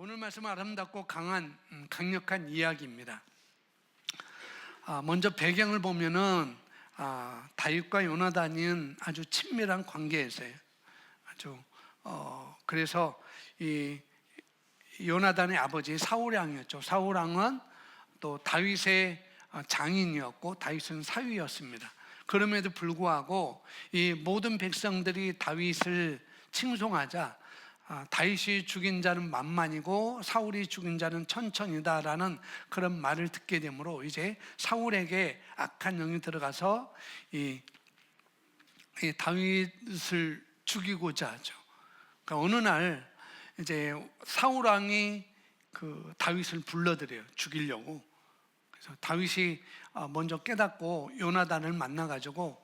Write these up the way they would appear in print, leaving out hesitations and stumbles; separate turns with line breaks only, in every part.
오늘 말씀은 아름답고 강력한 이야기입니다. 먼저 배경을 보면은 다윗과 요나단은 아주 친밀한 관계에서요. 그래서 이 요나단의 아버지 사울 왕이었죠. 사울 왕은 또 다윗의 장인이었고 다윗은 사위였습니다. 그럼에도 불구하고 이 모든 백성들이 다윗을 칭송하자 다윗이 죽인 자는 만만이고 사울이 죽인 자는 천천이다라는 그런 말을 듣게 되므로 이제 사울에게 악한 영이 들어가서 이 다윗을 죽이고자 하죠. 그러니까 어느 날 이제 사울 왕이 그 다윗을 불러들여요. 죽이려고. 그래서 다윗이 먼저 깨닫고 요나단을 만나가지고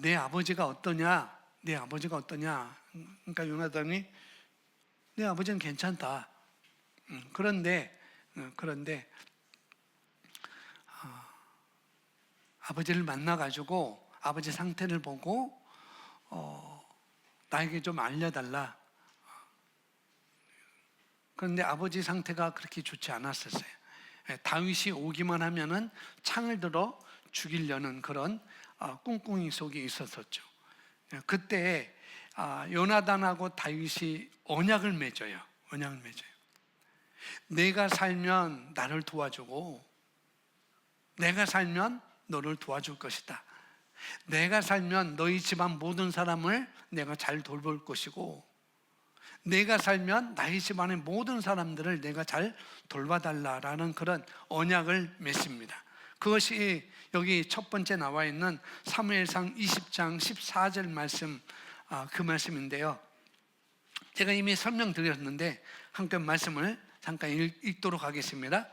내 아버지가 어떠냐? 내 아버지가 어떠냐? 그러니까 요나단이 내 아버지는 괜찮다. 그런데 아버지를 만나가지고 아버지 상태를 보고 나에게 좀 알려달라. 그런데 아버지 상태가 그렇게 좋지 않았었어요. 다윗이 오기만 하면은 창을 들어 죽이려는 그런 꿍꿍이 속에 있었었죠. 그때 요나단하고 다윗이 언약을 맺어요. 내가 살면 나를 도와주고 내가 살면 너를 도와줄 것이다. 내가 살면 너희 집안 모든 사람을 내가 잘 돌볼 것이고 내가 살면 나의 집안의 모든 사람들을 내가 잘 돌봐달라라는 그런 언약을 맺습니다. 그것이 여기 첫 번째 나와 있는 사무엘상 20장 14절 말씀, 그 말씀인데요. 제가 이미 설명드렸는데 함께 말씀을 잠깐 읽도록 하겠습니다.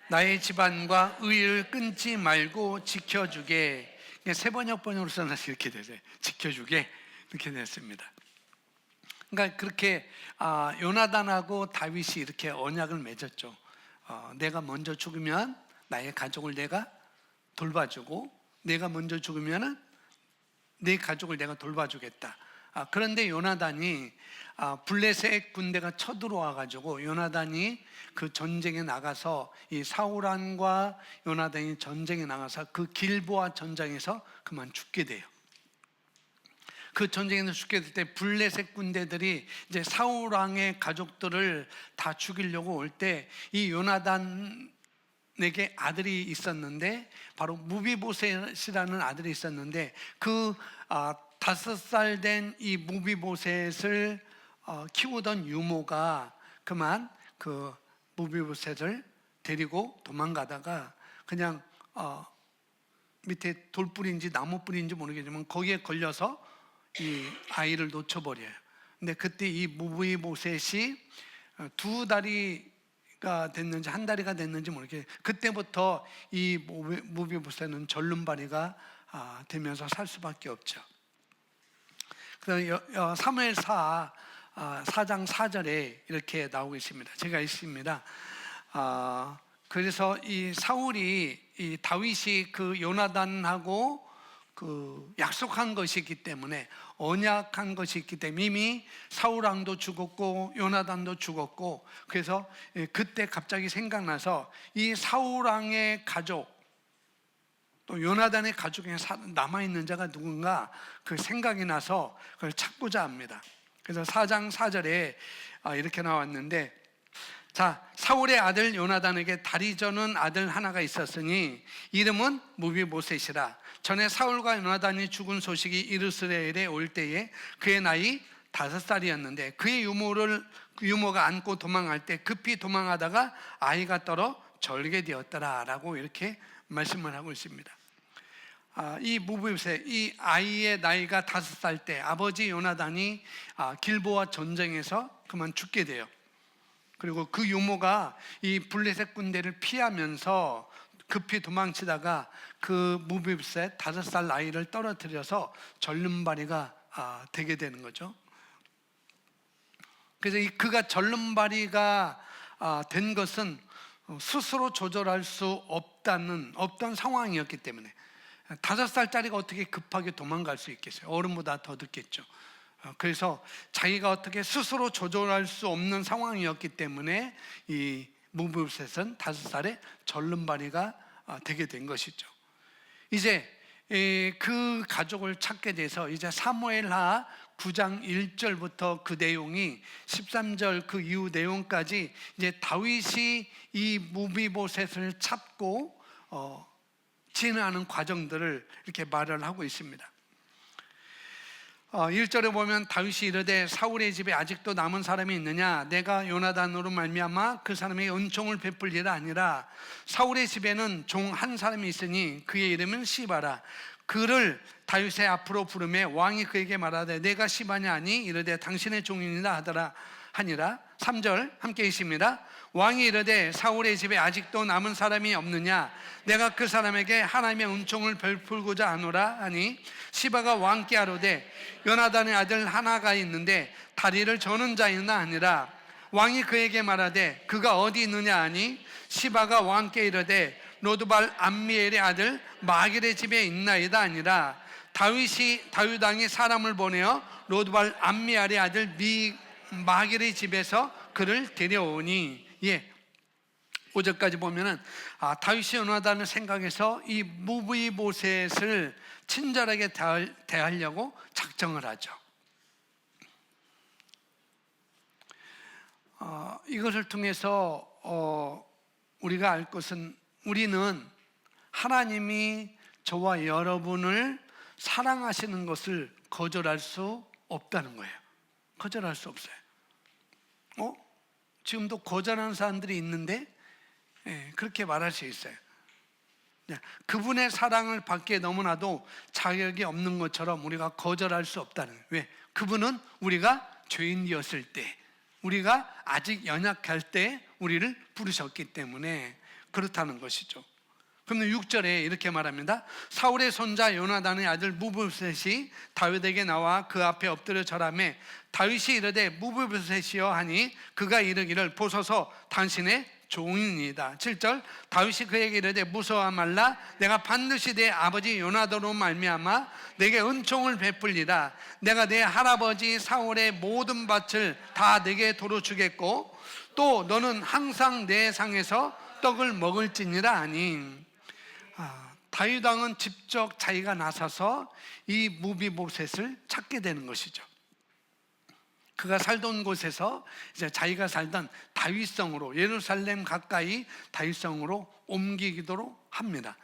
나의 집안과 의를 끊지 말고 지켜주게. 세번역번역으로 써놔서 이렇게 되세요. 지켜주게 이렇게 됐습니다. 그러니까 그렇게 요나단하고 다윗이 이렇게 언약을 맺었죠. 내가 먼저 죽으면 나의 가족을 내가 돌봐주고 내가 먼저 죽으면 내 가족을 내가 돌봐주겠다. 그런데 요나단이 블레셋 군대가 쳐들어와 가지고 요나단이 그 전쟁에 나가서 이 사울 왕과 요나단이 전쟁에 나가서 그 길보아 전장에서 그만 죽게 돼요. 그 전쟁에서 죽게 될 때 블레셋 군대들이 이제 사울 왕의 가족들을 다 죽이려고 올 때 이 요나단에게 아들이 있었는데 바로 무비보셋이라는 아들이 있었는데 그 5살 된 이 무비보셋을 키우던 유모가 그만 그 무비보셋을 데리고 도망가다가 그냥 밑에 돌뿌리인지 나무뿌리인지 모르겠지만 거기에 걸려서 이 아이를 놓쳐버려요. 근데 그때 이 무비보셋이 2다리가 됐는지 1다리가 됐는지 모르겠어요. 그때부터 이 무비보셋은 절름발이가 되면서 살 수밖에 없죠. 그래서 사무엘사 4장 4절에 이렇게 나오고 있습니다. 제가 읽습니다. 그래서 이 사울이 이 다윗이 그 요나단하고 그 약속한 것이 있기 때문에 언약한 것이 있기 때문에 이미 사울 왕도 죽었고 요나단도 죽었고 그래서 그때 갑자기 생각나서 이 사울 왕의 가족 또 요나단의 가족에 남아있는 자가 누군가 그 생각이 나서 그걸 찾고자 합니다. 그래서 4장 4절에 이렇게 나왔는데 자, 사울의 아들 요나단에게 다리 저는 아들 하나가 있었으니 이름은 무비보셋이라. 전에 사울과 요나단이 죽은 소식이 이스라엘에 올 때에 그의 나이 5살이었는데 그의 유모가 안고 도망할 때 급히 도망하다가 아이가 떨어 절게 되었더라 라고 이렇게 말씀을 하고 있습니다. 이 무비보셋, 이 아이의 나이가 5살 때 아버지 요나단이 길보아 전쟁에서 그만 죽게 돼요. 그리고 그 유모가 이 블레셋 군대를 피하면서 급히 도망치다가 그 무비보셋 5살 아이를 떨어뜨려서 절름발이가 되게 되는 거죠. 그래서 그가 절름발이가 된 것은 스스로 조절할 수 없던 상황이었기 때문에 5살짜리가 어떻게 급하게 도망갈 수 있겠어요? 어른보다 더 늦겠죠. 그래서 자기가 어떻게 스스로 조절할 수 없는 상황이었기 때문에 이 무비보셋은 5살에 절름발이가 되게 된 것이죠. 이제 그 가족을 찾게 돼서 이제 사무엘하 9장 1절부터 그 내용이 13절 그 이후 내용까지 이제 다윗이 이 무비보셋을 찾고 지나는 과정들을 이렇게 말을 하고 있습니다. 1절에 보면 다윗이 이르되 사울의 집에 아직도 남은 사람이 있느냐? 내가 요나단으로 말미암아 그 사람에게 은총을 베풀리라 아니라 사울의 집에는 종 한 사람이 있으니 그의 이름은 시바라. 그를 다윗의 앞으로 부르매 왕이 그에게 말하되 내가 시바냐 하니 이르되 당신의 종이니라 하더라 하니라. 3절 함께 있습니다. 왕이 이르되 사울의 집에 아직도 남은 사람이 없느냐? 내가 그 사람에게 하나님의 은총을 베풀고자 하노라 하니 시바가 왕께 아뢰되 요나단의 아들 하나가 있는데 다리를 저는 자이나 하니라. 왕이 그에게 말하되 그가 어디 있느냐 하니 시바가 왕께 이르되 로드발 암미엘의 아들 마길의 집에 있나이다 하니라. 다윗 왕이 사람을 보내어 로드발 암미엘의 아들 마길의 집에서 그를 데려오니 5절까지 보면은 다윗이 요나단을 생각해서 이 무비보셋을 친절하게 대하려고 작정을 하죠. 이것을 통해서 우리가 알 것은 우리는 하나님이 저와 여러분을 사랑하시는 것을 거절할 수 없다는 거예요. 거절할 수 없어요. 지금도 거절하는 사람들이 있는데 그렇게 말할 수 있어요. 그분의 사랑을 받기에 너무나도 자격이 없는 것처럼 우리가 거절할 수 없다는 거예요. 왜? 그분은 우리가 죄인이었을 때, 우리가 아직 연약할 때 우리를 부르셨기 때문에 그렇다는 것이죠. 그러면 6절에 이렇게 말합니다. 사울의 손자 요나단의 아들 무비보셋이 다윗에게 나와 그 앞에 엎드려 절하매 다윗이 이르되 무비보셋이여 하니 그가 이르기를 보소서 당신의 종이니이다. 7절 다윗이 그에게 이르되 무서워하지 말라. 내가 반드시 내 아버지 요나단으로 말미암아 내게 은총을 베풀리라. 내가 내 할아버지 사울의 모든 밭을 다 내게 도로 주겠고 또 너는 항상 내 상에서 떡을 먹을지니라 하니. 다윗 왕은 직접 자기가 나서서 이 무비보셋을 찾게 되는 것이죠. 그가 살던 곳에서 이제 자기가 살던 다윗성으로, 예루살렘 가까이 다윗성으로 옮기기도 합니다.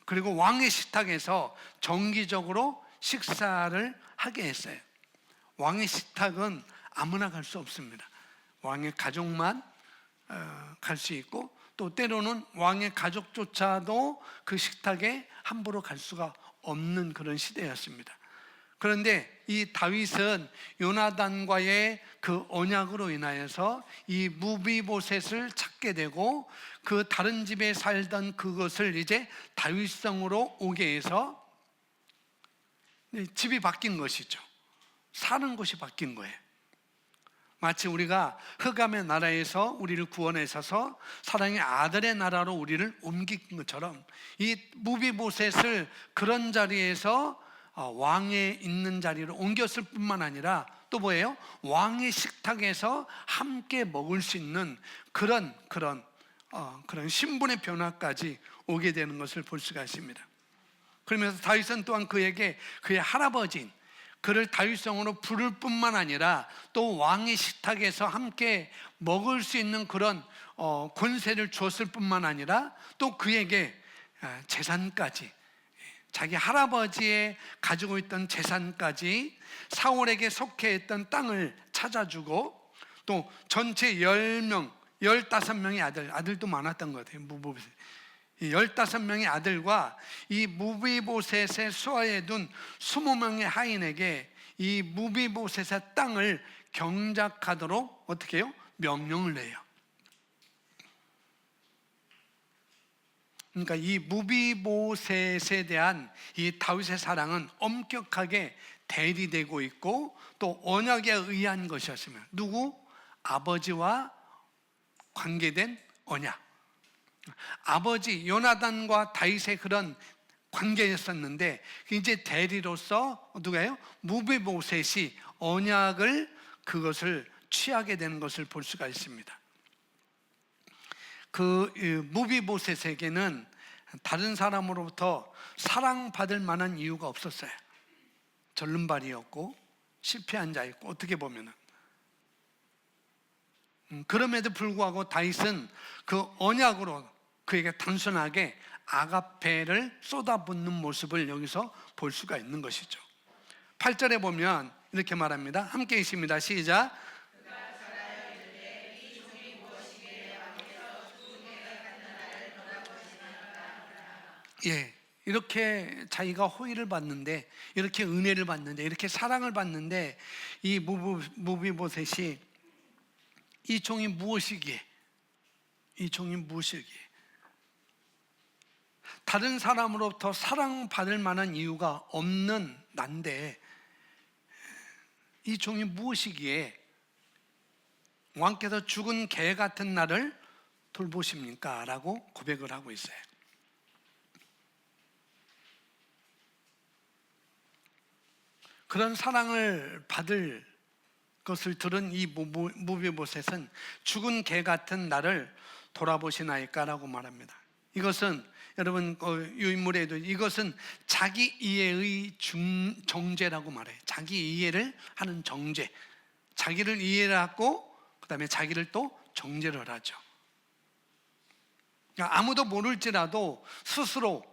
그리고 왕의 식탁에서 정기적으로 식사를 하게 했어요. 왕의 식탁은 아무나 갈 수 없습니다. 왕의 가족만 갈 수 있고 또 때로는 왕의 가족조차도 그 식탁에 함부로 갈 수가 없는 그런 시대였습니다. 그런데 이 다윗은 요나단과의 그 언약으로 인하여서 이 무비보셋을 찾게 되고 그 다른 집에 살던 그것을 이제 다윗성으로 오게 해서 집이 바뀐 것이죠. 사는 곳이 바뀐 거예요. 마치 우리가 흑암의 나라에서 우리를 구원하셔서 사랑의 아들의 나라로 우리를 옮긴 것처럼 이 무비보셋을 그런 자리에서 왕에 있는 자리로 옮겼을 뿐만 아니라 또 뭐예요? 왕의 식탁에서 함께 먹을 수 있는 그런 신분의 변화까지 오게 되는 것을 볼 수가 있습니다. 그러면서 다윗은 또한 그에게 그의 할아버지인 그를 다윗성으로 부를 뿐만 아니라 또 왕의 식탁에서 함께 먹을 수 있는 그런 권세를 주었을 뿐만 아니라 또 그에게 재산까지, 자기 할아버지의 가지고 있던 재산까지, 사울에게 속해 있던 땅을 찾아주고 또 전체 10명, 15명의 아들도 많았던 것 같아요. 무비보셋 15명의 아들과 이 무비보셋의 수하에 둔 20명의 하인에게 이 무비보셋의 땅을 경작하도록 어떻게 해요? 명령을 내요. 그러니까 이 무비보셋에 대한 이 다윗의 사랑은 엄격하게 대리되고 있고 또 언약에 의한 것이었으며, 누구? 아버지와 관계된 언약. 아버지 요나단과 다윗의 그런 관계였었는데, 이제 대리로서 누가요? 무비보셋이 언약을, 그것을 취하게 되는 것을 볼 수가 있습니다. 그 무비보셋에게는 다른 사람으로부터 사랑받을 만한 이유가 없었어요. 절름발이었고 실패한 자였고, 어떻게 보면은. 그럼에도 불구하고 다윗은 그 언약으로 그에게 단순하게 아가페를 쏟아붓는 모습을 여기서 볼 수가 있는 것이죠. 8절에 보면 이렇게 말합니다. 함께 읽습니다. 시작. 예, 이렇게 자기가 호의를 받는데, 이렇게 은혜를 받는데, 이렇게 사랑을 받는데, 이 무비보셋이 이 종이 무엇이기에, 이 종이 무엇이기에, 다른 사람으로부터 사랑받을 만한 이유가 없는 난데, 이 종이 무엇이기에 왕께서 죽은 개 같은 나를 돌보십니까? 라고 고백을 하고 있어요. 그런 사랑을 받을 것을 들은 이 무비보셋은 죽은 개 같은 나를 돌아보시나이까? 라고 말합니다. 이것은 여러분, 이 인물에도 이것은 자기 이해의 정죄라고 말해요. 자기 이해를 하는 정죄. 자기를 이해를 하고 그 다음에 자기를 또 정죄를 하죠. 그러니까 아무도 모를지라도 스스로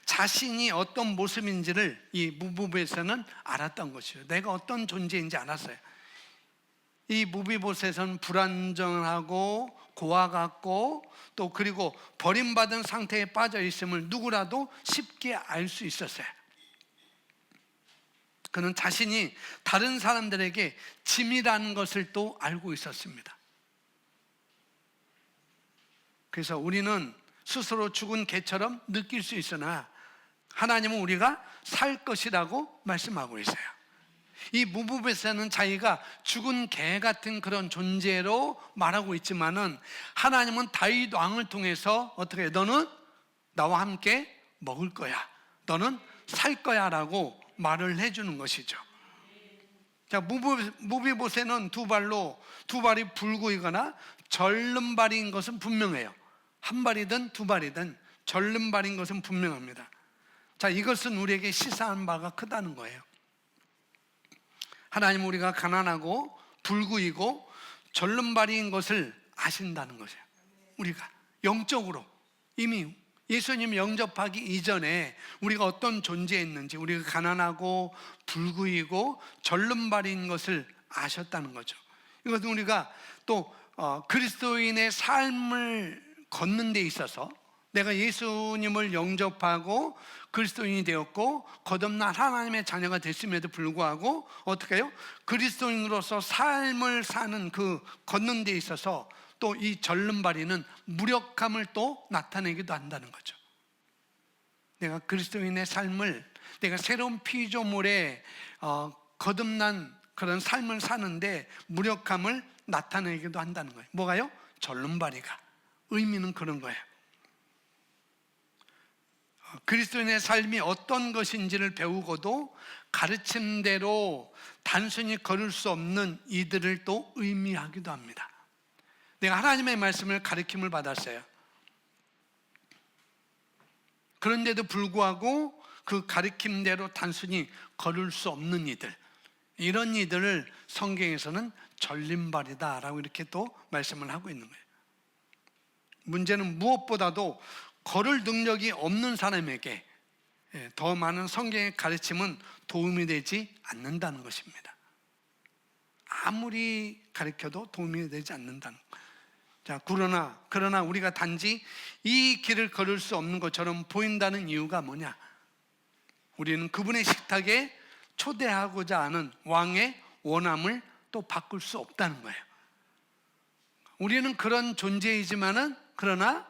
자신이 어떤 모습인지를 이 무비보셋은 알았던 것이죠. 내가 어떤 존재인지 알았어요. 이 무비보셋은 불안정하고 고아 같고, 또 그리고 버림받은 상태에 빠져 있음을 누구라도 쉽게 알 수 있었어요. 그는 자신이 다른 사람들에게 짐이라는 것을 또 알고 있었습니다. 그래서 우리는 스스로 죽은 개처럼 느낄 수 있으나 하나님은 우리가 살 것이라고 말씀하고 있어요. 이 무비보셋은 자기가 죽은 개 같은 그런 존재로 말하고 있지만은, 하나님은 다윗 왕을 통해서 어떻게 해요? 너는 나와 함께 먹을 거야, 너는 살 거야 라고 말을 해주는 것이죠. 자, 무비보셋은 두 발이 붉으거나 절름발인 것은 분명해요. 한 발이든 두 발이든 절름발인 것은 분명합니다. 자, 이것은 우리에게 시사한 바가 크다는 거예요. 하나님은 우리가 가난하고 불구이고 절름발인 것을 아신다는 것이에요. 우리가 영적으로 이미 예수님 영접하기 이전에 우리가 어떤 존재였는지, 우리가 가난하고 불구이고 절름발인 것을 아셨다는 거죠. 이것은 우리가 또 그리스도인의 삶을 걷는 데 있어서, 내가 예수님을 영접하고 그리스도인이 되었고 거듭난 하나님의 자녀가 됐음에도 불구하고 어떻게 해요? 그리스도인으로서 삶을 사는 그 걷는 데 있어서 또 이 절름발이는 무력함을 또 나타내기도 한다는 거죠. 내가 그리스도인의 삶을, 내가 새로운 피조물에 거듭난 그런 삶을 사는데 무력함을 나타내기도 한다는 거예요. 뭐가요? 절름발이가. 의미는 그런 거예요. 그리스도인의 삶이 어떤 것인지를 배우고도 가르침대로 단순히 걸을 수 없는 이들을 또 의미하기도 합니다. 내가 하나님의 말씀을 가르침을 받았어요. 그런데도 불구하고 그 가르침대로 단순히 걸을 수 없는 이들, 이런 이들을 성경에서는 절림발이다라고 이렇게 또 말씀을 하고 있는 거예요. 문제는 무엇보다도 걸을 능력이 없는 사람에게 더 많은 성경의 가르침은 도움이 되지 않는다는 것입니다. 아무리 가르쳐도 도움이 되지 않는다는 거예요. 자, 그러나 우리가 단지 이 길을 걸을 수 없는 것처럼 보인다는 이유가 뭐냐? 우리는 그분의 식탁에 초대하고자 하는 왕의 원함을 또 바꿀 수 없다는 거예요. 우리는 그런 존재이지만은 그러나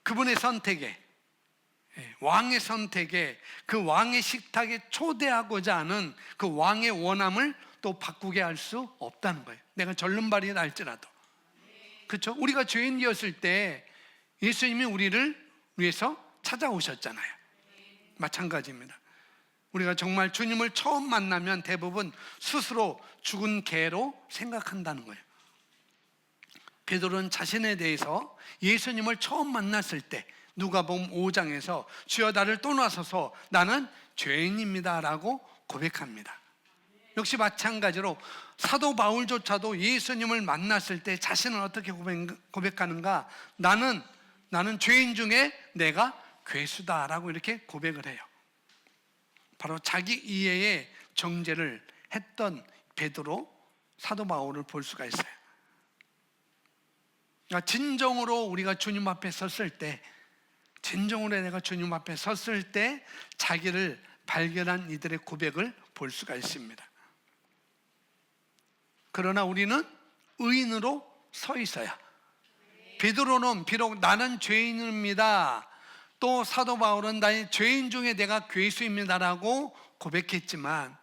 그분의 선택에 왕의 선택에, 그 왕의 식탁에 초대하고자 하는 그 왕의 원함을 또 바꾸게 할 수 없다는 거예요. 내가 절름발이 날지라도. 그렇죠? 우리가 죄인이었을 때 예수님이 우리를 위해서 찾아오셨잖아요. 마찬가지입니다. 우리가 정말 주님을 처음 만나면 대부분 스스로 죽은 개로 생각한다는 거예요. 베드로는 자신에 대해서 예수님을 처음 만났을 때 누가복음 5장에서 주여 나를 떠나소서 나는 죄인입니다 라고 고백합니다. 역시 마찬가지로 사도 바울조차도 예수님을 만났을 때 자신을 어떻게 고백하는가? 나는 죄인 중에 내가 괴수다라고 이렇게 고백을 해요. 바로 자기 이해의 정죄를 했던 베드로, 사도 바울을 볼 수가 있어요. 그러니까 진정으로 우리가 주님 앞에 섰을 때, 진정으로 내가 주님 앞에 섰을 때 자기를 발견한 이들의 고백을 볼 수가 있습니다. 그러나 우리는 의인으로 서 있어야. 베드로는 비록 나는 죄인입니다, 또 사도 바울은 나의 죄인 중에 내가 괴수입니다라고 고백했지만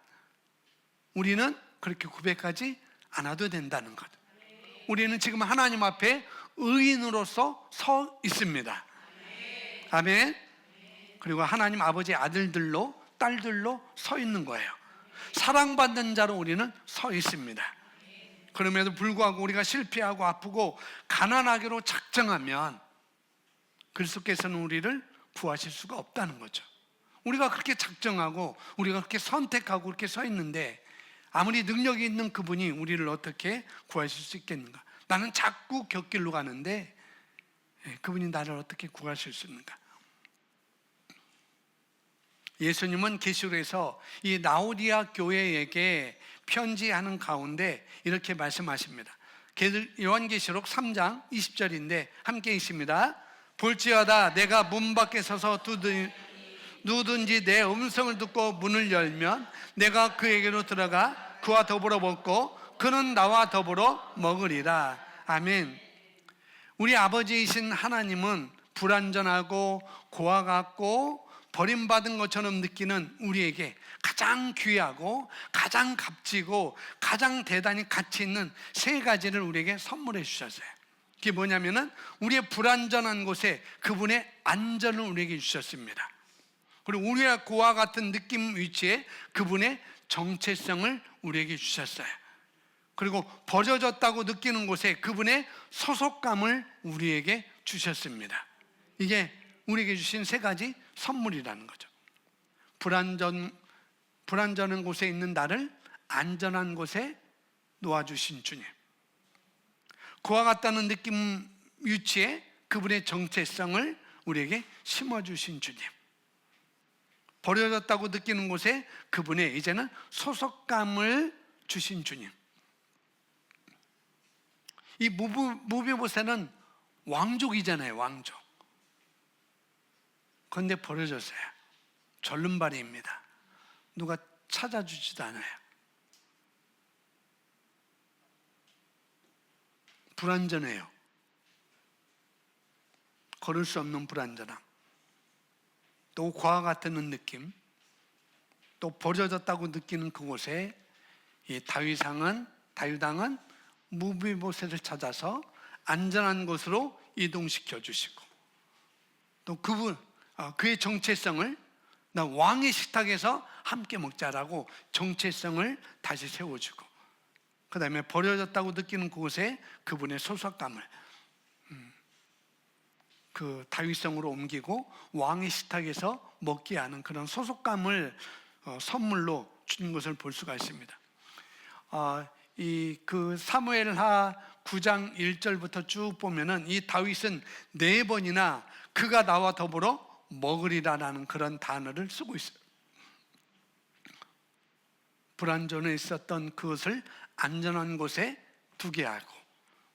우리는 그렇게 고백하지 않아도 된다는 것. 우리는 지금 하나님 앞에 의인으로서 서 있습니다. 아멘. 그리고 하나님 아버지의 아들들로, 딸들로 서 있는 거예요. 사랑받는 자로 우리는 서 있습니다. 그럼에도 불구하고 우리가 실패하고 아프고 가난하기로 작정하면 그리스도께서는 우리를 구하실 수가 없다는 거죠. 우리가 그렇게 작정하고 우리가 그렇게 선택하고 그렇게 서 있는데 아무리 능력이 있는 그분이 우리를 어떻게 구하실 수 있겠는가? 나는 자꾸 곁길로 가는데 그분이 나를 어떻게 구하실 수 있는가? 예수님은 계시록에서 이 라오디아 교회에게 편지하는 가운데 이렇게 말씀하십니다. 요한계시록 3장 20절인데 함께 있습니다. 볼지어다 내가 문 밖에 서서 누구든지 내 음성을 듣고 문을 열면 내가 그에게로 들어가 그와 더불어 먹고 그는 나와 더불어 먹으리라. 아멘. 우리 아버지이신 하나님은 불완전하고 고아 같고 버림받은 것처럼 느끼는 우리에게 가장 귀하고 가장 값지고 가장 대단히 가치 있는 세 가지를 우리에게 선물해 주셨어요. 그게 뭐냐면은 우리의 불완전한 곳에 그분의 안전을 우리에게 주셨습니다. 그리고 우리의 고와 같은 느낌 위치에 그분의 정체성을 우리에게 주셨어요. 그리고 버려졌다고 느끼는 곳에 그분의 소속감을 우리에게 주셨습니다. 이게 우리에게 주신 세 가지 선물이라는 거죠. 불안전한 곳에 있는 나를 안전한 곳에 놓아주신 주님, 그와 같다는 느낌 위치에 그분의 정체성을 우리에게 심어주신 주님, 버려졌다고 느끼는 곳에 그분의 이제는 소속감을 주신 주님. 이 무비보셋은 왕족이잖아요, 왕족. 그런데 버려졌어요. 절름발이입니다. 누가 찾아주지도 않아요. 불완전해요. 걸을 수 없는 불완전함, 또 고아 같은 느낌, 또 버려졌다고 느끼는 그곳에 이 다윗왕은 무비보셋을 찾아서 안전한 곳으로 이동시켜 주시고 또 그의 정체성을 나 왕의 식탁에서 함께 먹자라고 정체성을 다시 세워주고 그 다음에 버려졌다고 느끼는 그곳에 그분의 소속감을 그 다윗성으로 옮기고 왕의 식탁에서 먹게 하는 그런 소속감을 선물로 주는 것을 볼 수가 있습니다. 그 사무엘하 9장 1절부터 쭉 보면은 이 다윗은 4번이나 그가 나와 더불어 먹으리라라는 그런 단어를 쓰고 있어요. 불안전에 있었던 그것을 안전한 곳에 두게 하고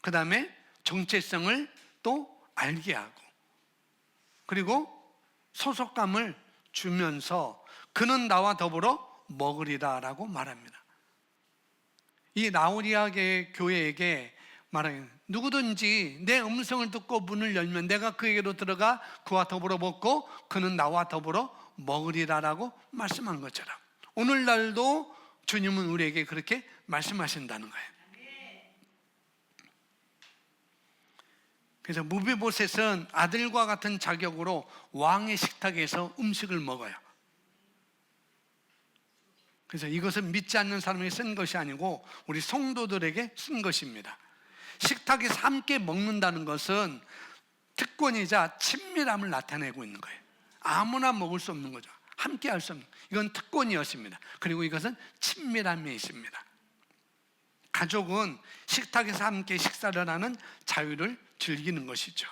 그 다음에 정체성을 또 알게 하고 그리고 소속감을 주면서 그는 나와 더불어 먹으리라라고 말합니다. 이 라오디아 교회에게 말하기 누구든지 내 음성을 듣고 문을 열면 내가 그에게로 들어가 그와 더불어 먹고 그는 나와 더불어 먹으리라라고 말씀한 것처럼 오늘날도 주님은 우리에게 그렇게 말씀하신다는 거예요. 그래서 무비보셋은 아들과 같은 자격으로 왕의 식탁에서 음식을 먹어요. 그래서 이것은 믿지 않는 사람에게 쓴 것이 아니고 우리 성도들에게 쓴 것입니다. 식탁에서 함께 먹는다는 것은 특권이자 친밀함을 나타내고 있는 거예요. 아무나 먹을 수 없는 거죠. 함께 할 수 없는, 이건 특권이었습니다. 그리고 이것은 친밀함이 있습니다. 가족은 식탁에서 함께 식사를 하는 자유를 즐기는 것이죠.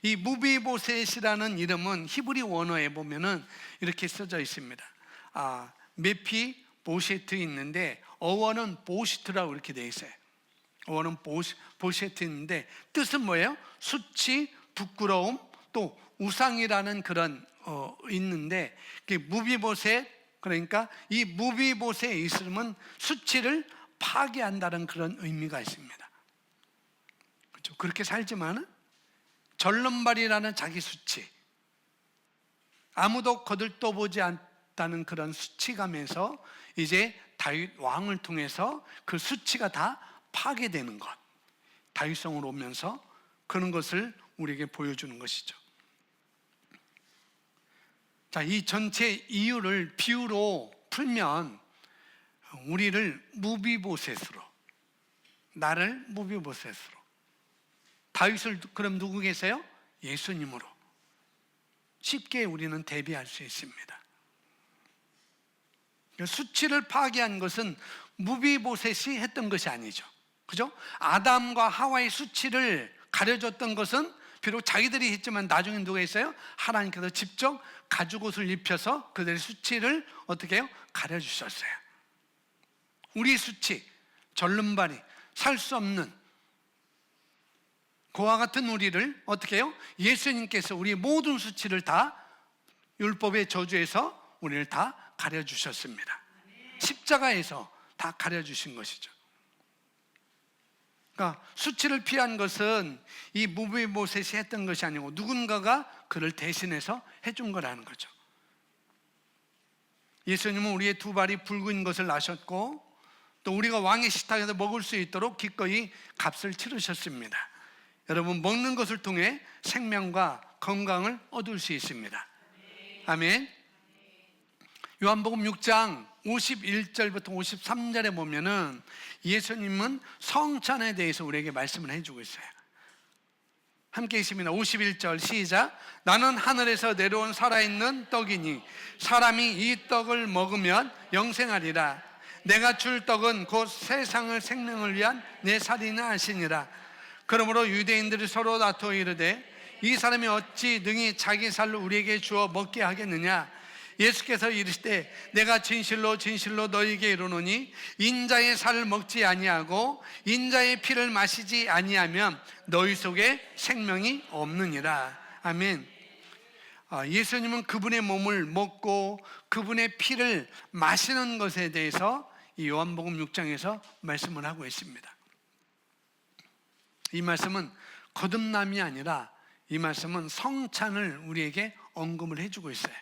이 무비보셋이라는 이름은 히브리 원어에 보면은 이렇게 써져 있습니다. 메피 보셰트 있는데 어원은 보시트라고 이렇게 되어 있어요. 어원은 보셰트 있는데 뜻은 뭐예요? 수치, 부끄러움, 또 우상이라는 그런 있는데 무비보셋, 그러니까 이 무비보셋의 이름은 수치를 파괴한다는 그런 의미가 있습니다. 그렇죠? 그렇게 살지만은 절름발이라는 자기 수치, 아무도 거들떠보지 않다는 그런 수치감에서 이제 다윗 왕을 통해서 그 수치가 다 파괴되는 것, 다윗성으로 오면서 그런 것을 우리에게 보여주는 것이죠. 자, 이 전체 이유를 비유로 풀면 우리를 무비보셋으로, 나를 무비보셋으로, 다윗을 그럼 누구 계세요? 예수님으로 쉽게 우리는 대비할 수 있습니다. 수치를 파괴한 것은 무비보셋이 했던 것이 아니죠. 그죠? 아담과 하와의 수치를 가려줬던 것은 비록 자기들이 했지만 나중에 누가 했어요? 하나님께서 직접 가죽옷을 입혀서 그들의 수치를 어떻게 해요? 가려주셨어요. 우리의 수치, 절름발이, 살 수 없는 그와 같은 우리를 어떻게 해요? 예수님께서 우리의 모든 수치를 다 율법의 저주에서 우리를 다 가려주셨습니다. 십자가에서 다 가려주신 것이죠. 그러니까 수치를 피한 것은 이 무비보셋이 했던 것이 아니고 누군가가 그를 대신해서 해준 거라는 거죠. 예수님은 우리의 두 발이 붉은 것을 아셨고 또 우리가 왕의 식탁에서 먹을 수 있도록 기꺼이 값을 치르셨습니다. 여러분, 먹는 것을 통해 생명과 건강을 얻을 수 있습니다. 아멘. 요한복음 6장 51절부터 53절에 보면은 예수님은 성찬에 대해서 우리에게 말씀을 해주고 있어요. 함께 있습니다. 51절 시작. 나는 하늘에서 내려온 살아있는 떡이니 사람이 이 떡을 먹으면 영생하리라. 내가 줄 떡은 곧 세상을 생명을 위한 내 살이나 하시니라. 그러므로 유대인들이 서로 다투어 이르되 이 사람이 어찌 능히 자기 살로 우리에게 주어 먹게 하겠느냐. 예수께서 이르시되 내가 진실로 진실로 너희에게 이르노니 인자의 살을 먹지 아니하고 인자의 피를 마시지 아니하면 너희 속에 생명이 없느니라. 아멘. 예수님은 그분의 몸을 먹고 그분의 피를 마시는 것에 대해서 이 요한복음 6장에서 말씀을 하고 있습니다. 이 말씀은 거듭남이 아니라 이 말씀은 성찬을 우리에게 언급을 해주고 있어요.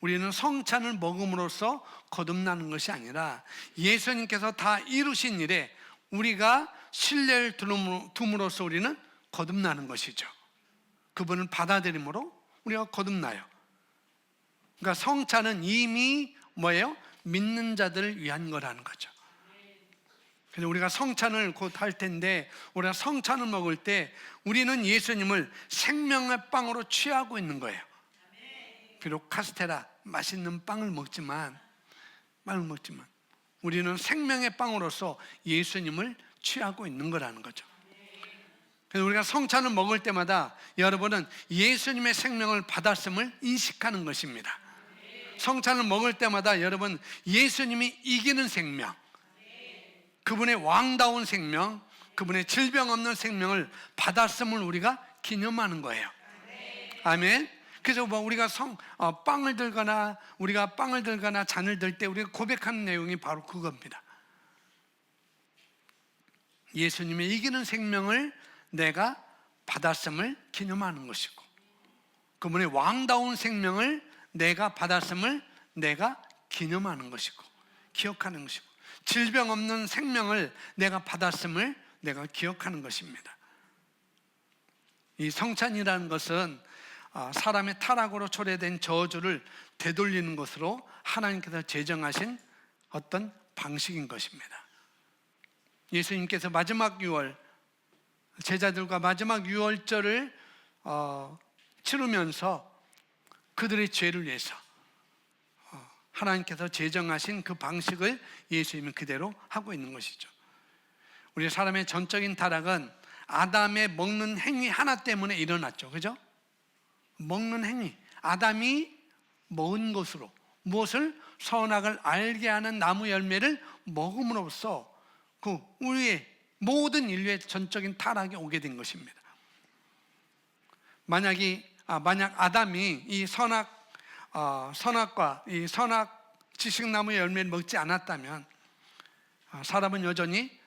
우리는 성찬을 먹음으로써 거듭나는 것이 아니라 예수님께서 다 이루신 일에 우리가 신뢰를 둠으로써 우리는 거듭나는 것이죠. 그분을 받아들임으로 우리가 거듭나요. 그러니까 성찬은 이미 뭐예요? 믿는 자들을 위한 거라는 거죠. 그래서 우리가 성찬을 곧 할 텐데 우리가 성찬을 먹을 때 우리는 예수님을 생명의 빵으로 취하고 있는 거예요. 비록 카스테라 맛있는 빵을 먹지만 우리는 생명의 빵으로서 예수님을 취하고 있는 거라는 거죠. 그래서 우리가 성찬을 먹을 때마다 여러분은 예수님의 생명을 받았음을 인식하는 것입니다. 성찬을 먹을 때마다 여러분 예수님이 이기는 생명, 그분의 왕다운 생명, 그분의 질병 없는 생명을 받았음을 우리가 기념하는 거예요. 아멘. 그래서 우리가 빵을 들거나 잔을 들 때 우리가 고백하는 내용이 바로 그겁니다. 예수님의 이기는 생명을 내가 받았음을 기념하는 것이고, 그분의 왕다운 생명을 내가 받았음을 내가 기념하는 것이고, 기억하는 것이고, 질병 없는 생명을 내가 받았음을 내가 기억하는 것입니다. 이 성찬이라는 것은 사람의 타락으로 초래된 저주를 되돌리는 것으로 하나님께서 제정하신 어떤 방식인 것입니다. 예수님께서 마지막 유월, 제자들과 마지막 유월절을 치르면서 그들의 죄를 위해서 하나님께서 제정하신 그 방식을 예수님은 그대로 하고 있는 것이죠. 우리 사람의 전적인 타락은 아담의 먹는 행위 하나 때문에 일어났죠. 그죠? 먹는 행위. 아담이 먹은 것으로, 무엇을? 선악을 알게 하는 나무 열매를 먹음으로써 그 우리의 모든 인류의 전적인 타락이 오게 된 것입니다. 만약 아담이 이 선악과 이 선악 지식나무 열매를 먹지 않았다면 사람은 여전히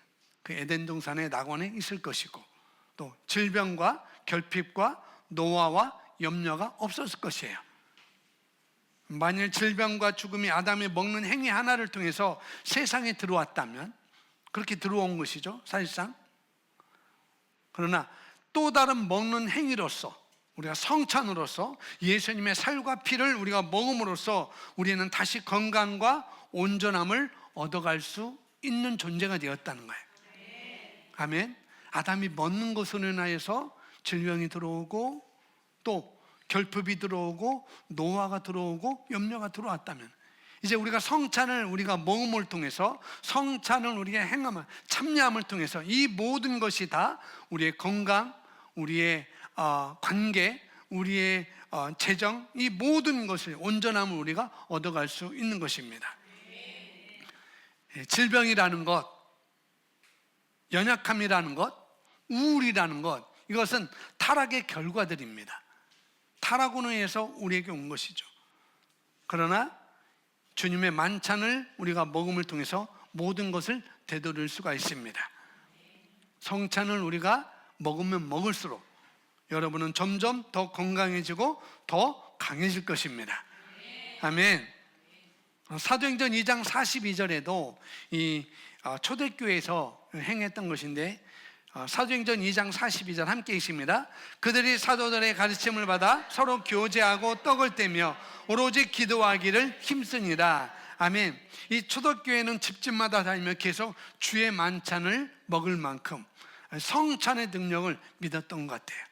그 에덴 동산의 낙원에 있을 것이고, 또 질병과 결핍과 노화와 염려가 없었을 것이에요. 만일 질병과 죽음이 아담이 먹는 행위 하나를 통해서 세상에 들어왔다면, 그렇게 들어온 것이죠, 사실상. 그러나 또 다른 먹는 행위로서, 우리가 성찬으로서 예수님의 살과 피를 우리가 먹음으로써 우리는 다시 건강과 온전함을 얻어갈 수 있는 존재가 되었다는 거예요. 아멘. 아담이 먹는 것으로 인하여서 질병이 들어오고, 또 결핍이 들어오고, 노화가 들어오고, 염려가 들어왔다면, 이제 우리가 성찬을 우리가 먹음을 통해서, 성찬을 우리가 행함을, 참여함을 통해서 이 모든 것이 다 우리의 건강, 우리의 관계, 우리의 재정, 이 모든 것을, 온전함을 우리가 얻어갈 수 있는 것입니다. 질병이라는 것, 연약함이라는 것, 우울이라는 것, 이것은 타락의 결과들입니다. 타락으로 인해서 우리에게 온 것이죠. 그러나 주님의 만찬을 우리가 먹음을 통해서 모든 것을 되돌릴 수가 있습니다. 성찬을 우리가 먹으면 먹을수록 여러분은 점점 더 건강해지고 더 강해질 것입니다. 아멘. 사도행전 2장 42절에도 이 초대교회에서 행했던 것인데, 사도행전 2장 42절 함께 읽습니다. 그들이 사도들의 가르침을 받아 서로 교제하고 떡을 떼며 오로지 기도하기를 힘쓰니라. 아멘. 이 초대교회는 집집마다 다니며 계속 주의 만찬을 먹을 만큼 성찬의 능력을 믿었던 것 같아요.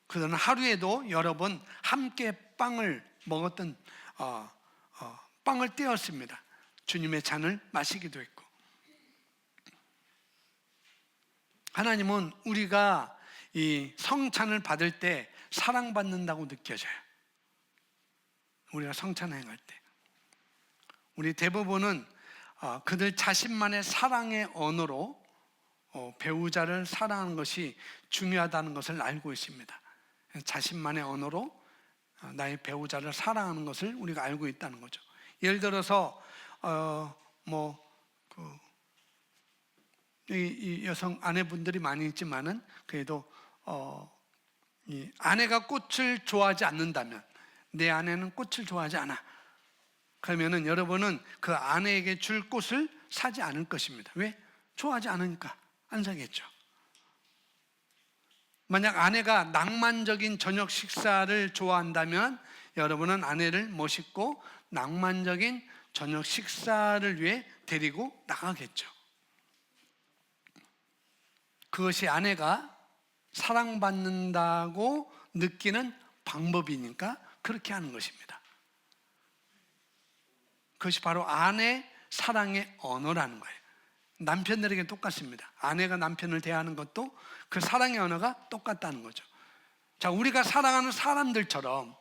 그들은 하루에도 여러 번 함께 빵을 먹었던, 빵을 떼었습니다. 주님의 잔을 마시기도 했고. 하나님은 우리가 이 성찬을 받을 때 사랑받는다고 느껴져요. 우리가 성찬을 행할 때 우리 대부분은 그들 자신만의 사랑의 언어로 배우자를 사랑하는 것이 중요하다는 것을 알고 있습니다. 자신만의 언어로 나의 배우자를 사랑하는 것을 우리가 알고 있다는 거죠. 예를 들어서 이 여성 아내분들이 많이 있지만은, 그래도 이 아내가 꽃을 좋아하지 않는다면, 내 아내는 꽃을 좋아하지 않아, 그러면은 여러분은 그 아내에게 줄 꽃을 사지 않을 것입니다. 왜? 좋아하지 않으니까 안 사겠죠. 만약 아내가 낭만적인 저녁 식사를 좋아한다면 여러분은 아내를 모시고 낭만적인 저녁 식사를 위해 데리고 나가겠죠. 그것이 아내가 사랑받는다고 느끼는 방법이니까 그렇게 하는 것입니다. 그것이 바로 아내 사랑의 언어라는 거예요. 남편들에게 똑같습니다. 아내가 남편을 대하는 것도 그 사랑의 언어가 똑같다는 거죠. 자, 우리가 사랑하는 사람들처럼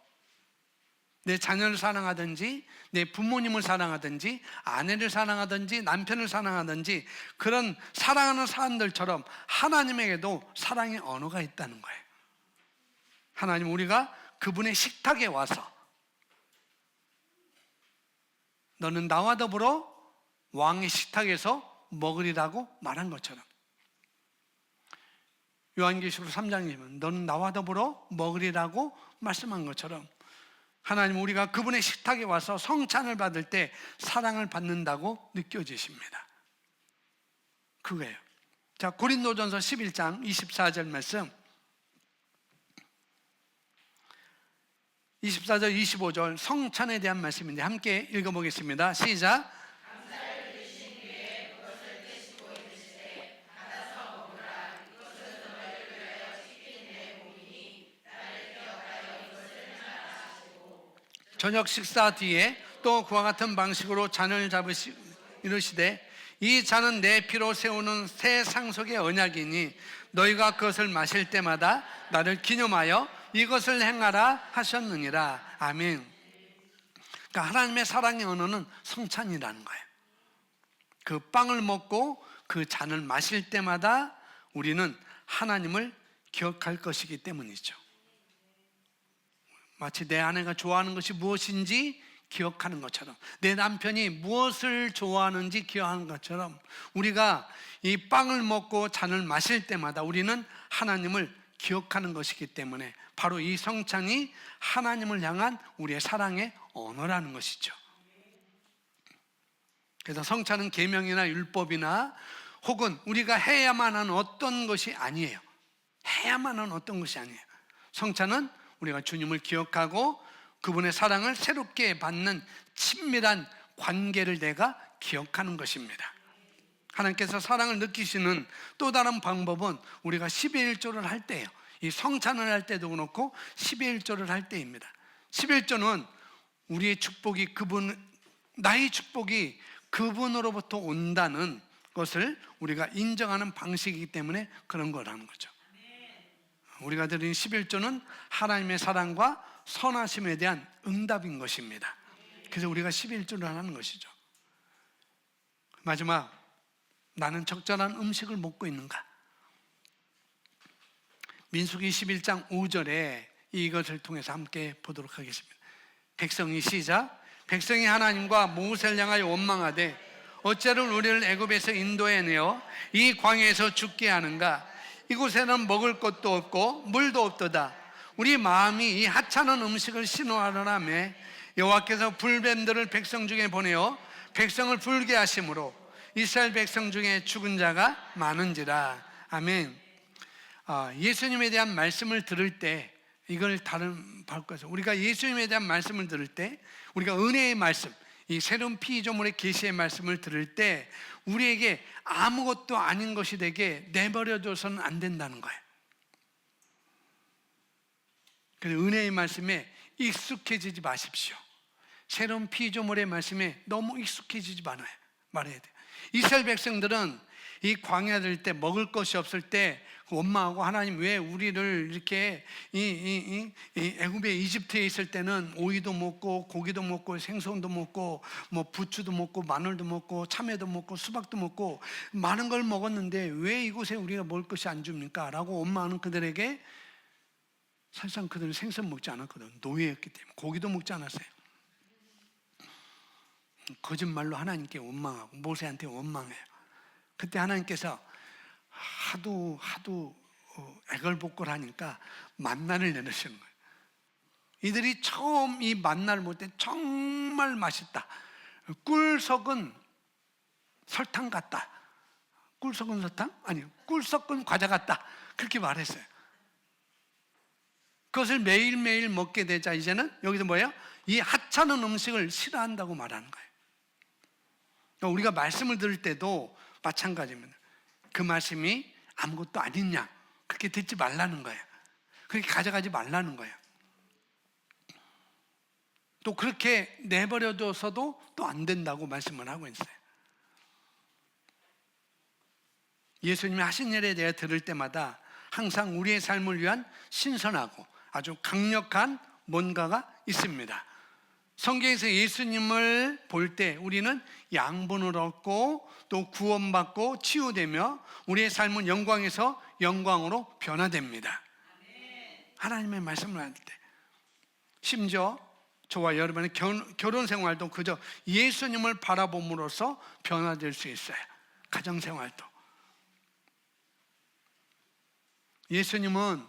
내 자녀를 사랑하든지, 내 부모님을 사랑하든지, 아내를 사랑하든지, 남편을 사랑하든지, 그런 사랑하는 사람들처럼 하나님에게도 사랑의 언어가 있다는 거예요. 하나님, 우리가 그분의 식탁에 와서 너는 나와 더불어 왕의 식탁에서 먹으리라고 말한 것처럼, 요한계시록 3장이면 너는 나와 더불어 먹으리라고 말씀한 것처럼, 하나님 우리가 그분의 식탁에 와서 성찬을 받을 때 사랑을 받는다고 느껴지십니다. 그거예요. 자, 고린도전서 11장 24절 말씀, 24절 25절 성찬에 대한 말씀인데 함께 읽어보겠습니다. 시작. 저녁 식사 뒤에 또 그와 같은 방식으로 잔을 잡으시 이르시되 이 잔은 내 피로 세우는 새 상속의 언약이니 너희가 그것을 마실 때마다 나를 기념하여 이것을 행하라 하셨느니라. 아멘. 그러니까 하나님의 사랑의 언어는 성찬이라는 거예요. 그 빵을 먹고 그 잔을 마실 때마다 우리는 하나님을 기억할 것이기 때문이죠. 마치 내 아내가 좋아하는 것이 무엇인지 기억하는 것처럼, 내 남편이 무엇을 좋아하는지 기억하는 것처럼, 우리가 이 빵을 먹고 잔을 마실 때마다 우리는 하나님을 기억하는 것이기 때문에 바로 이 성찬이 하나님을 향한 우리의 사랑의 언어라는 것이죠. 그래서 성찬은 계명이나 율법이나 혹은 우리가 해야만 하는 어떤 것이 아니에요. 해야만 하는 어떤 것이 아니에요. 성찬은 우리가 주님을 기억하고 그분의 사랑을 새롭게 받는 친밀한 관계를 내가 기억하는 것입니다. 하나님께서 사랑을 느끼시는 또 다른 방법은 우리가 11조를 할 때예요. 이 성찬을 할 때도 그렇고 11조를 할 때입니다. 11조는 우리의 축복이 나의 축복이 그분으로부터 온다는 것을 우리가 인정하는 방식이기 때문에 그런 거라는 거죠. 우리가 드린 11조는 하나님의 사랑과 선하심에 대한 응답인 것입니다. 그래서 우리가 11조를 하는 것이죠. 마지막, 나는 적절한 음식을 먹고 있는가? 민수기 11장 5절에 이것을 통해서 함께 보도록 하겠습니다. 백성이 시작. 백성이 하나님과 모세를 향하여 원망하되 어찌하여 우리를 애굽에서 인도해 내어 이 광야에서 죽게 하는가? 이곳에는 먹을 것도 없고 물도 없도다. 우리 마음이 이 하찮은 음식을 신호하려라며 여호와께서 불뱀들을 백성 중에 보내어 백성을 불게 하심으로 이스라엘 백성 중에 죽은 자가 많은지라. 아멘. 예수님에 대한 말씀을 들을 때 이걸 다른 바꿔서 우리가 예수님에 대한 말씀을 들을 때 우리가 은혜의 말씀, 이 새로운 피조물의 계시의 말씀을 들을 때 우리에게 아무것도 아닌 것이 되게 내버려둬서는 안 된다는 거예요. 그래서 은혜의 말씀에 익숙해지지 마십시오. 새로운 피조물의 말씀에 너무 익숙해지지 말아야 돼요. 이스라엘 백성들은 이 광야 될 때 먹을 것이 없을 때 원망하고 하나님 왜 우리를 이렇게 애굽에 이집트에 있을 때는 오이도 먹고 고기도 먹고 생선도 먹고 뭐 부추도 먹고 마늘도 먹고 참외도 먹고 수박도 먹고 많은 걸 먹었는데 왜 이곳에 우리가 먹을 것이 안 줍니까? 라고 원망하는 그들에게 사실상 그들은 생선 먹지 않았거든. 노예였기 때문에 고기도 먹지 않았어요. 거짓말로 하나님께 원망하고 모세한테 원망해요. 그때 하나님께서 하도 애걸복걸하니까 만나를 내놓으시는 거예요. 이들이 처음 이 만나를 먹을 때 정말 맛있다. 꿀 섞은 설탕 같다. 꿀 섞은 설탕? 아니요, 꿀 섞은 과자 같다. 그렇게 말했어요. 그것을 매일매일 먹게 되자 이제는 여기서 뭐예요? 이 하찮은 음식을 싫어한다고 말하는 거예요. 그러니까 우리가 말씀을 들을 때도 마찬가지입니다. 그 말씀이 아무것도 아닌 양 그렇게 듣지 말라는 거예요. 그렇게 가져가지 말라는 거예요. 또 그렇게 내버려둬서도 또 안 된다고 말씀을 하고 있어요. 예수님이 하신 일에 대해 들을 때마다 항상 우리의 삶을 위한 신선하고 아주 강력한 뭔가가 있습니다. 성경에서 예수님을 볼 때 우리는 양분을 얻고 또 구원받고 치유되며 우리의 삶은 영광에서 영광으로 변화됩니다. 하나님의 말씀을 할 때 심지어 저와 여러분의 결혼 생활도 그저 예수님을 바라봄으로써 변화될 수 있어요. 가정생활도. 예수님은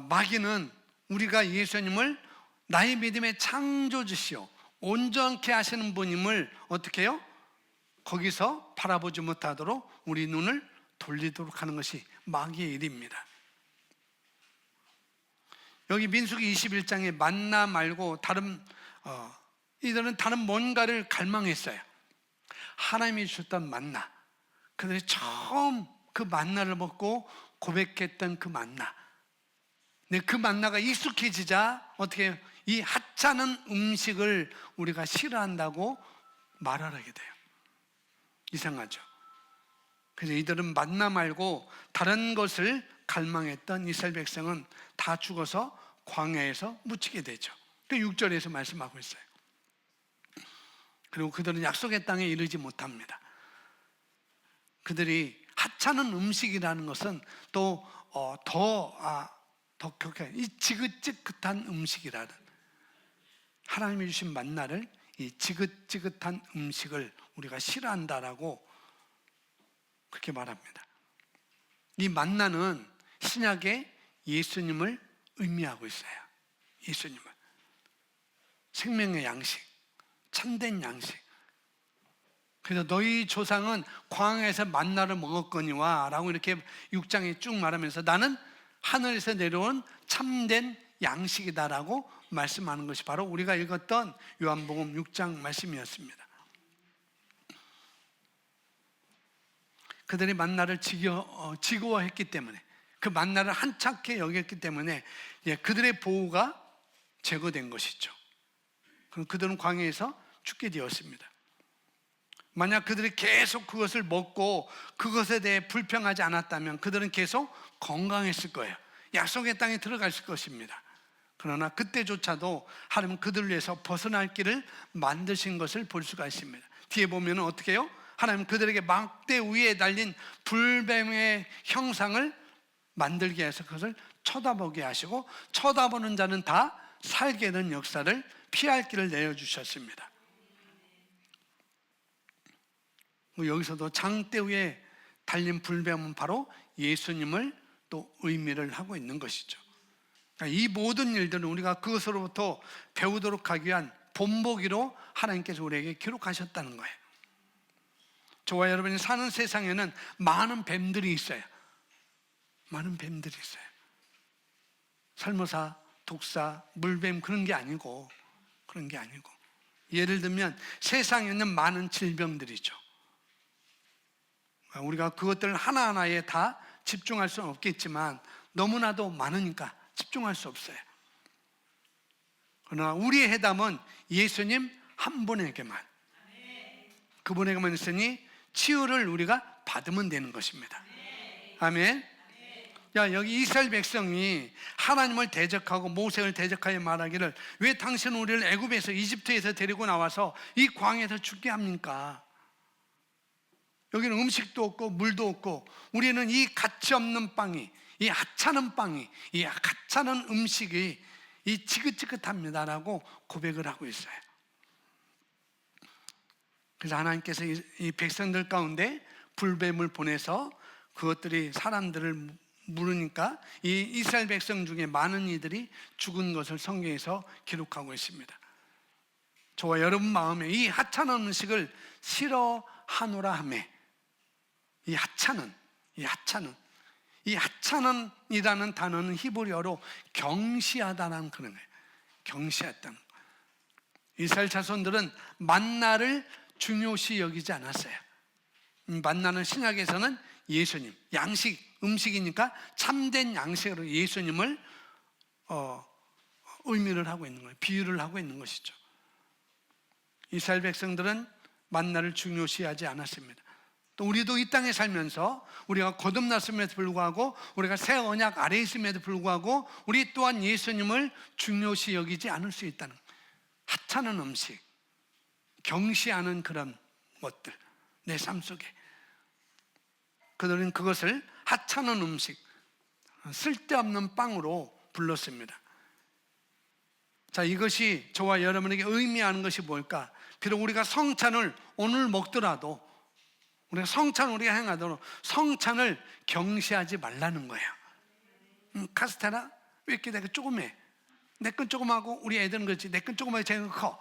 마귀는 우리가 예수님을 나의 믿음의 창조주시오 온전케 하시는 분임을 어떻게 해요? 거기서 바라보지 못하도록 우리 눈을 돌리도록 하는 것이 마귀의 일입니다. 여기 민수기 21장에 만나 말고 이들은 다른 뭔가를 갈망했어요. 하나님이 주셨던 만나, 그들이 처음 그 만나를 먹고 고백했던 그 만나. 근데 그 만나가 익숙해지자 어떻게 해요? 이 하찮은 음식을 우리가 싫어한다고 말을 하게 돼요. 이상하죠? 그래서 이들은 만나 말고 다른 것을 갈망했던 이스라엘 백성은 다 죽어서 광야에서 묻히게 되죠. 그 6절에서 말씀하고 있어요. 그리고 그들은 약속의 땅에 이르지 못합니다. 그들이 하찮은 음식이라는 것은 또 더 격하게 이 지긋지긋한 음식이라는, 하나님이 주신 만나를, 이 지긋지긋한 음식을 우리가 싫어한다라고 그렇게 말합니다. 이 만나는 신약의 예수님을 의미하고 있어요. 예수님을. 생명의 양식, 참된 양식. 그래서 너희 조상은 광야에서 만나를 먹었거니와 라고 이렇게 6장에 쭉 말하면서 나는 하늘에서 내려온 참된 양식이다라고 말씀하는 것이 바로 우리가 읽었던 요한복음 6장 말씀이었습니다. 그들이 만나를 지겨워했기 때문에, 그 만나를 한착해 여겼기 때문에 그들의 보호가 제거된 것이죠. 그럼 그들은 광야에서 죽게 되었습니다. 만약 그들이 계속 그것을 먹고 그것에 대해 불평하지 않았다면 그들은 계속 건강했을 거예요. 약속의 땅에 들어갔을 것입니다. 그러나 그때조차도 하나님은 그들을 위해서 벗어날 길을 만드신 것을 볼 수가 있습니다. 뒤에 보면 어떻게 해요? 하나님은 그들에게 막대 위에 달린 불뱀의 형상을 만들게 해서 그것을 쳐다보게 하시고, 쳐다보는 자는 다 살게 된 역사를 피할 길을 내어주셨습니다. 여기서도 장대 위에 달린 불뱀은 바로 예수님을 또 의미를 하고 있는 것이죠. 이 모든 일들은 우리가 그것으로부터 배우도록 하기 위한 본보기로 하나님께서 우리에게 기록하셨다는 거예요. 저와 여러분이 사는 세상에는 많은 뱀들이 있어요. 많은 뱀들이 있어요. 설모사, 독사, 물뱀 그런 게 아니고 예를 들면 세상에 있는 많은 질병들이죠. 우리가 그것들 하나하나에 다 집중할 수는 없겠지만 너무나도 많으니까 집중할 수 없어요. 그러나 우리의 해답은 예수님 한 분에게만, 그분에게만 있으니 치유를 우리가 받으면 되는 것입니다. 아멘. 여기 이스라엘 백성이 하나님을 대적하고 모세를 대적하여 말하기를 왜 당신은 우리를 애굽에서 이집트에서 데리고 나와서 이 광야에서 죽게 합니까? 여기는 음식도 없고 물도 없고 우리는 이 가치 없는 빵이, 이 하찮은 빵이, 이 하찮은 음식이 이 지긋지긋합니다라고 고백을 하고 있어요. 그래서 하나님께서 이 백성들 가운데 불뱀을 보내서 그것들이 사람들을 물으니까 이 이스라엘 백성 중에 많은 이들이 죽은 것을 성경에서 기록하고 있습니다. 저와 여러분 마음에 이 하찮은 음식을 싫어하노라 하매, 이 하찮은이라는 단어는 히브리어로 경시하다는 그런 거예요. 경시했다는 거. 이스라엘 자손들은 만나를 중요시 여기지 않았어요. 만나는 신약에서는 예수님, 양식, 음식이니까 참된 양식으로 예수님을 의미를 하고 있는 거예요. 비유를 하고 있는 것이죠. 이스라엘 백성들은 만나를 중요시하지 않았습니다. 또 우리도 이 땅에 살면서 우리가 거듭났음에도 불구하고, 우리가 새 언약 아래에 있음에도 불구하고 우리 또한 예수님을 중요시 여기지 않을 수 있다는 거예요. 하찮은 음식, 경시하는 그런 것들, 내 삶 속에 그들은 그것을 하찮은 음식, 쓸데없는 빵으로 불렀습니다. 자, 이것이 저와 여러분에게 의미하는 것이 뭘까? 비록 우리가 성찬을 오늘 먹더라도 우리가 성찬을 우리가 행하도록 성찬을 경시하지 말라는 거예요. 카스테라 왜 이렇게 내가 조그매? 내 건 조그마하고 우리 애들은 그렇지. 내 건 조그마하고 쟤는 커.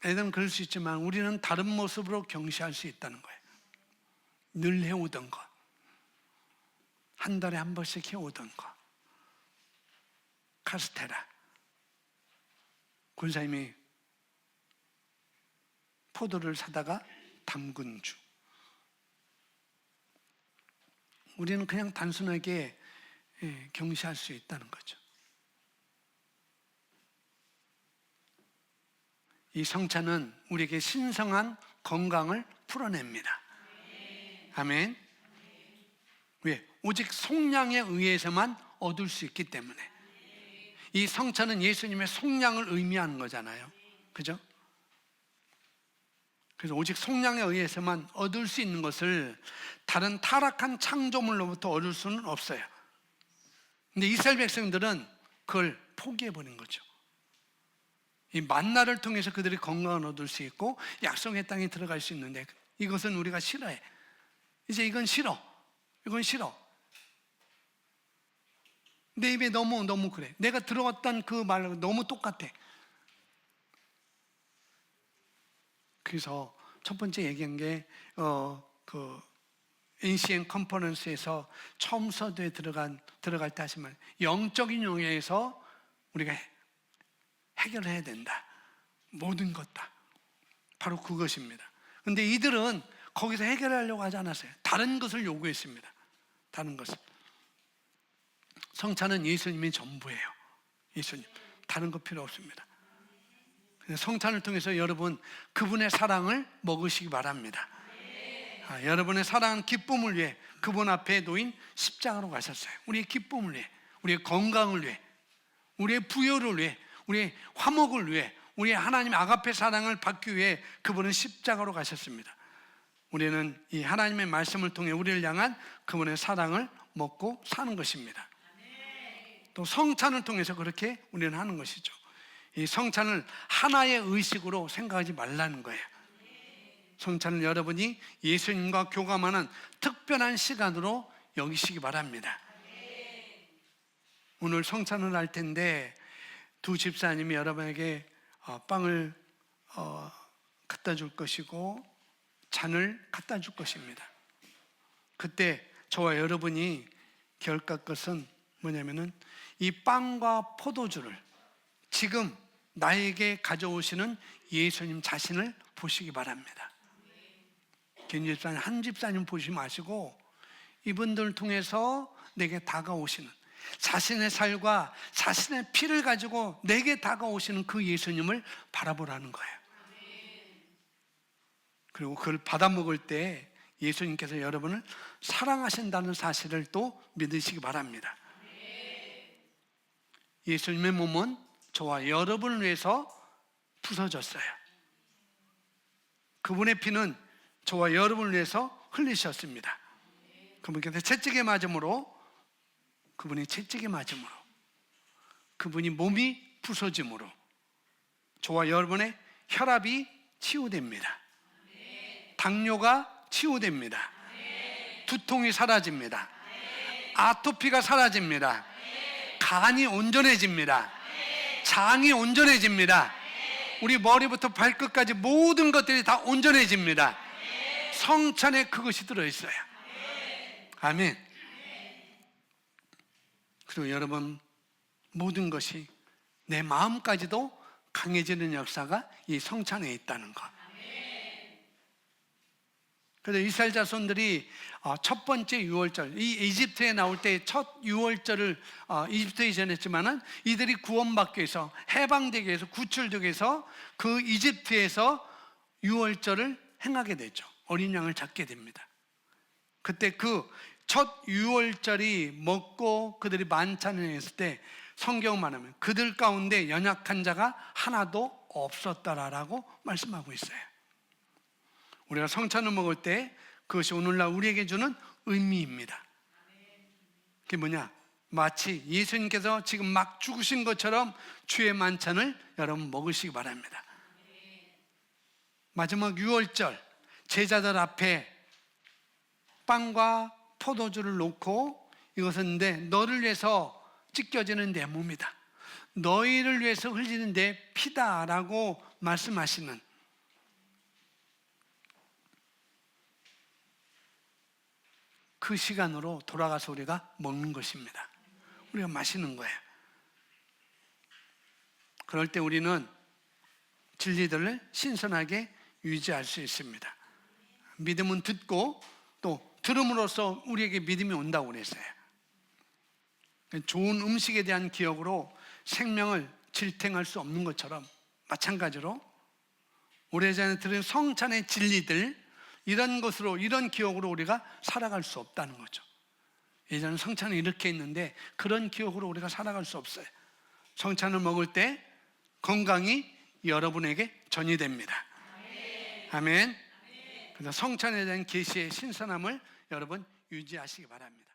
애들은 그럴 수 있지만 우리는 다른 모습으로 경시할 수 있다는 거예요. 늘 해오던 것, 한 달에 한 번씩 해오던 것. 카스테라. 군사님이 포도를 사다가 담근 주. 우리는 그냥 단순하게 경시할 수 있다는 거죠. 이 성찬은 우리에게 신성한 건강을 풀어냅니다. 아멘. 왜? 오직 속량에 의해서만 얻을 수 있기 때문에. 이 성찬은 예수님의 속량을 의미하는 거잖아요. 그죠? 그래서 오직 속량에 의해서만 얻을 수 있는 것을 다른 타락한 창조물로부터 얻을 수는 없어요. 근데 이스라엘 백성들은 그걸 포기해버린 거죠. 이 만나를 통해서 그들이 건강을 얻을 수 있고 약속의 땅에 들어갈 수 있는데 이것은 우리가 싫어해. 이제 이건 싫어. 이건 싫어. 내 입에 너무 그래. 내가 들어왔던 그 말하고 너무 똑같아. 그래서 첫 번째 얘기한 게 NCN 컨퍼런스에서 처음 서두에 들어갈 때 하신 말, 영적인 영역에서 우리가 해결해야 된다. 모든 것 다. 바로 그것입니다. 그런데 이들은 거기서 해결하려고 하지 않았어요. 다른 것을 요구했습니다. 다른 것을. 성찬은 예수님이 전부예요. 예수님. 다른 거 필요 없습니다. 성찬을 통해서 여러분 그분의 사랑을 먹으시기 바랍니다. 여러분의 사랑은 기쁨을 위해 그분 앞에 놓인 십자가로 가셨어요. 우리의 기쁨을 위해, 우리의 건강을 위해, 우리의 부여를 위해, 우리의 화목을 위해, 우리의 하나님의 아가페 사랑을 받기 위해 그분은 십자가로 가셨습니다. 우리는 이 하나님의 말씀을 통해 우리를 향한 그분의 사랑을 먹고 사는 것입니다. 또 성찬을 통해서 그렇게 우리는 하는 것이죠. 이 성찬을 하나의 의식으로 생각하지 말라는 거예요. 성찬을 여러분이 예수님과 교감하는 특별한 시간으로 여기시기 바랍니다. 오늘 성찬을 할 텐데 두 집사님이 여러분에게 빵을 갖다 줄 것이고 잔을 갖다 줄 것입니다. 그때 저와 여러분이 기억할 것은 뭐냐면은 이 빵과 포도주를 지금 나에게 가져오시는 예수님 자신을 보시기 바랍니다. 개인 집사님, 한 집사님 보시지 마시고 이분들을 통해서 내게 다가오시는, 자신의 살과 자신의 피를 가지고 내게 다가오시는 그 예수님을 바라보라는 거예요. 그리고 그걸 받아 먹을 때 예수님께서 여러분을 사랑하신다는 사실을 또 믿으시기 바랍니다. 예수님의 몸은 저와 여러분을 위해서 부서졌어요. 그분의 피는 저와 여러분을 위해서 흘리셨습니다. 그분께서 채찍에 맞음으로, 그분이 채찍에 맞음으로, 그분이 몸이 부서짐으로 저와 여러분의 혈압이 치유됩니다. 당뇨가 치유됩니다. 두통이 사라집니다. 아토피가 사라집니다. 간이 온전해집니다. 장이 온전해집니다. 우리 머리부터 발끝까지 모든 것들이 다 온전해집니다. 성찬에 그것이 들어있어요. 아멘. 그리고 여러분, 모든 것이 내 마음까지도 강해지는 역사가 이 성찬에 있다는 것. 그래서 이스라엘 자손들이 첫 번째 유월절, 이 이집트에 나올 때 첫 유월절을 이집트에 지냈지만은 이들이 구원받기 위해서, 해방되기 위해서, 구출되기 위해서 그 이집트에서 유월절을 행하게 되죠. 어린 양을 잡게 됩니다. 그때 그 첫 유월절이 먹고 그들이 만찬을 했을 때 성경 말하면 그들 가운데 연약한 자가 하나도 없었다라고 말씀하고 있어요. 우리가 성찬을 먹을 때 그것이 오늘날 우리에게 주는 의미입니다. 그게 뭐냐? 마치 예수님께서 지금 막 죽으신 것처럼 주의 만찬을 여러분 먹으시기 바랍니다. 마지막 유월절 제자들 앞에 빵과 포도주를 놓고 이것은 너를 위해서 찢겨지는 내 몸이다, 너희를 위해서 흘리는 내 피다라고 말씀하시는 그 시간으로 돌아가서 우리가 먹는 것입니다. 우리가 마시는 거예요. 그럴 때 우리는 진리들을 신선하게 유지할 수 있습니다. 믿음은 듣고 또 들음으로써 우리에게 믿음이 온다고 그랬어요. 좋은 음식에 대한 기억으로 생명을 질탱할 수 없는 것처럼 마찬가지로 오래전에 들은 성찬의 진리들, 이런 것으로, 이런 기억으로 우리가 살아갈 수 없다는 거죠. 예전에 성찬은 이렇게 했는데 그런 기억으로 우리가 살아갈 수 없어요. 성찬을 먹을 때 건강이 여러분에게 전이됩니다. 아멘. 그래서 성찬에 대한 계시의 신선함을 여러분 유지하시기 바랍니다.